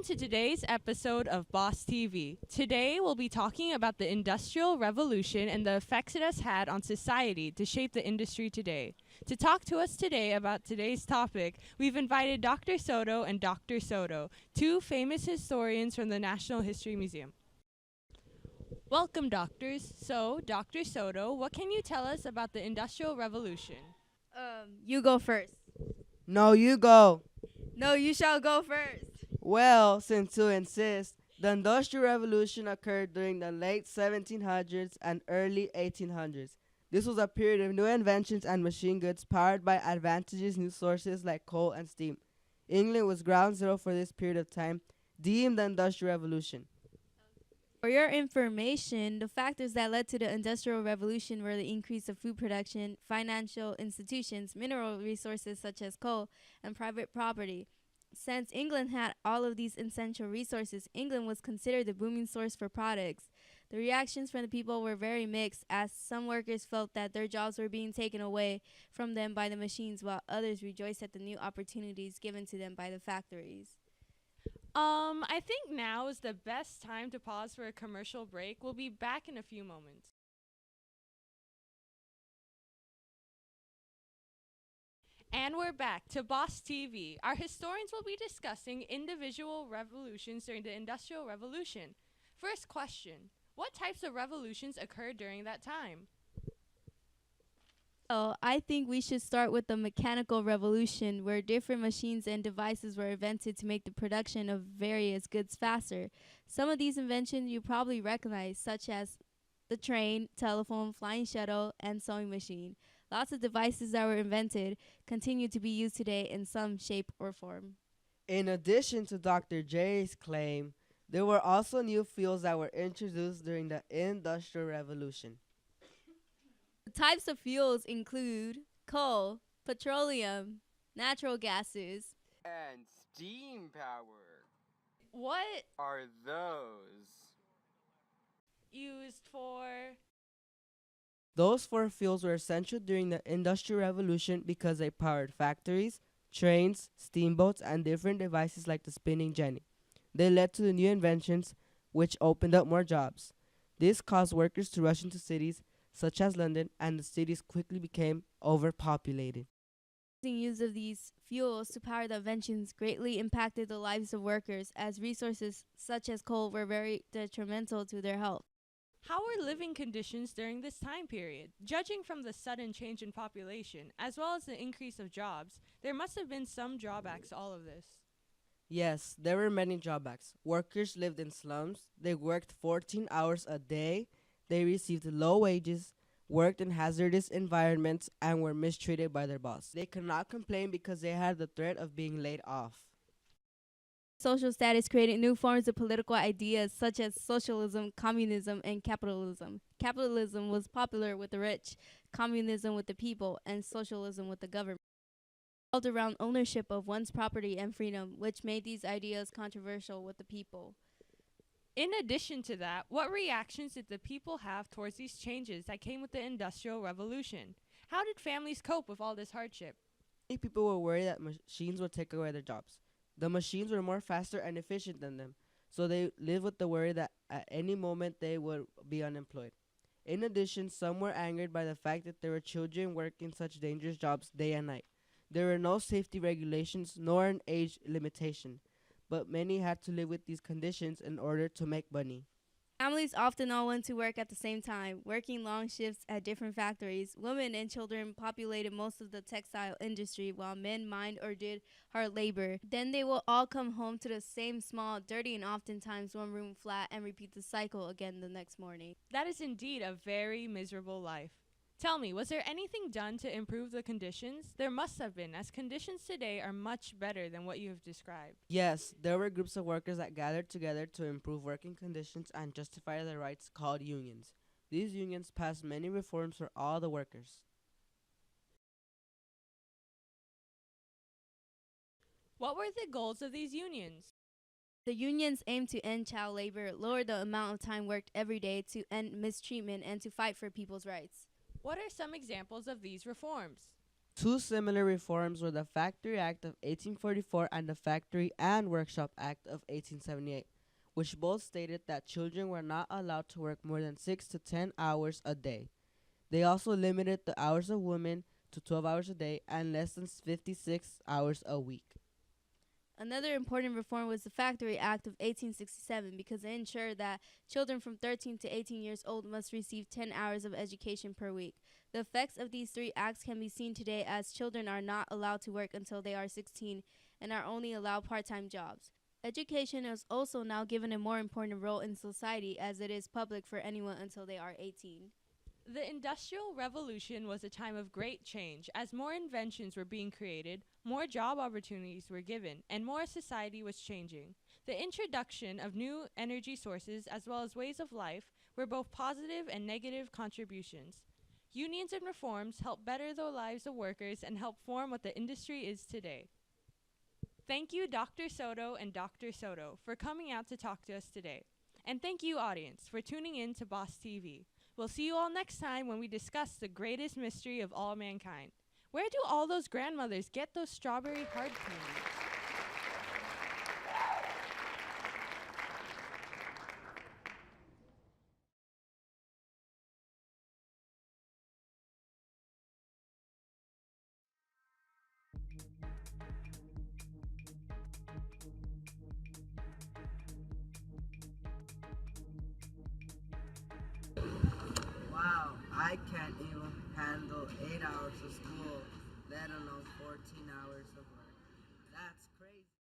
Welcome to today's episode of Boss TV. Today we'll be talking about the Industrial Revolution and the effects it has had on society to shape the industry today. To talk to us today about today's topic, we've invited Dr. Soto and Dr. Soto, two famous historians from the National History Museum. Welcome, doctors. So, Dr. Soto, what can you tell us about the Industrial Revolution? You go first. No, you go. No, you shall go first. Well, since you insist, the Industrial Revolution occurred during the late 1700s and early 1800s. This was a period of new inventions and machine goods powered by advantageous new sources like coal and steam. England was ground zero for this period of time, deemed the Industrial Revolution. For your information, the factors that led to the Industrial Revolution were the increase of food production, financial institutions, mineral resources such as coal, and private property. Since England had all of these essential resources, England was considered the booming source for products. The reactions from the people were very mixed, as some workers felt that their jobs were being taken away from them by the machines, while others rejoiced at the new opportunities given to them by the factories. I think now is the best time to pause for a commercial break. We'll be back in a few moments. And we're back to Boss TV. Our historians will be discussing individual revolutions during the Industrial Revolution. First question, what types of revolutions occurred during that time? So I think we should start with the mechanical revolution, where different machines and devices were invented to make the production of various goods faster. Some of these inventions you probably recognize, such as the train, telephone, flying shuttle, and sewing machine. Lots of devices that were invented continue to be used today in some shape or form. In addition to Dr. J's claim, there were also new fuels that were introduced during the Industrial Revolution. The types of fuels include coal, petroleum, natural gases. And steam power What are those? used for? Those four fuels were essential during the Industrial Revolution because they powered factories, trains, steamboats, and different devices like the spinning jenny. They led to the new inventions, which opened up more jobs. This caused workers to rush into cities such as London, and the cities quickly became overpopulated. The use of these fuels to power the inventions greatly impacted the lives of workers, as resources such as coal were very detrimental to their health. How were living conditions during this time period? Judging from the sudden change in population, as well as the increase of jobs, there must have been some drawbacks to all of this. Yes, there were many drawbacks. Workers lived in slums, they worked 14 hours a day, they received low wages, worked in hazardous environments, and were mistreated by their boss. They could not complain because they had the threat of being laid off. Social status created new forms of political ideas such as socialism, communism, and capitalism. Capitalism was popular with the rich, communism with the people, and socialism with the government. It revolved around ownership of one's property and freedom, which made these ideas controversial with the people. In addition to that, what reactions did the people have towards these changes that came with the Industrial Revolution? How did families cope with all this hardship? Many people were worried that machines would take away their jobs. The machines were more faster and efficient than them, so they lived with the worry that at any moment they would be unemployed. In addition, some were angered by the fact that there were children working such dangerous jobs day and night. There were no safety regulations nor an age limitation, but many had to live with these conditions in order to make money. Families often all went to work at the same time, working long shifts at different factories. Women and children populated most of the textile industry, while men mined or did hard labor. Then they will all come home to the same small, dirty, and oftentimes one-room flat and repeat the cycle again the next morning. That is indeed a very miserable life. Tell me, was there anything done to improve the conditions? There must have been, as conditions today are much better than what you have described. Yes, there were groups of workers that gathered together to improve working conditions and justify their rights called unions. These unions passed many reforms for all the workers. What were the goals of these unions? The unions aimed to end child labor, lower the amount of time worked every day, to end mistreatment, and to fight for people's rights. What are some examples of these reforms? Two similar reforms were the Factory Act of 1844 and the Factory and Workshop Act of 1878, which both stated that children were not allowed to work more than 6 to 10 hours a day. They also limited the hours of women to 12 hours a day and less than 56 hours a week. Another important reform was the Factory Act of 1867 because it ensured that children from 13 to 18 years old must receive 10 hours of education per week. The effects of these three acts can be seen today as children are not allowed to work until they are 16 and are only allowed part-time jobs. Education is also now given a more important role in society as it is public for anyone until they are 18. The Industrial Revolution was a time of great change as more inventions were being created, more job opportunities were given, and more society was changing. The introduction of new energy sources as well as ways of life were both positive and negative contributions. Unions and reforms helped better the lives of workers and helped form what the industry is today. Thank you, Dr. Soto and Dr. Soto, for coming out to talk to us today. And thank you, audience, for tuning in to Boss TV. We'll see you all next time when we discuss the greatest mystery of all mankind. Where do all those grandmothers get those strawberry hard candies? Wow, I can't even handle 8 hours of school, let alone 14 hours of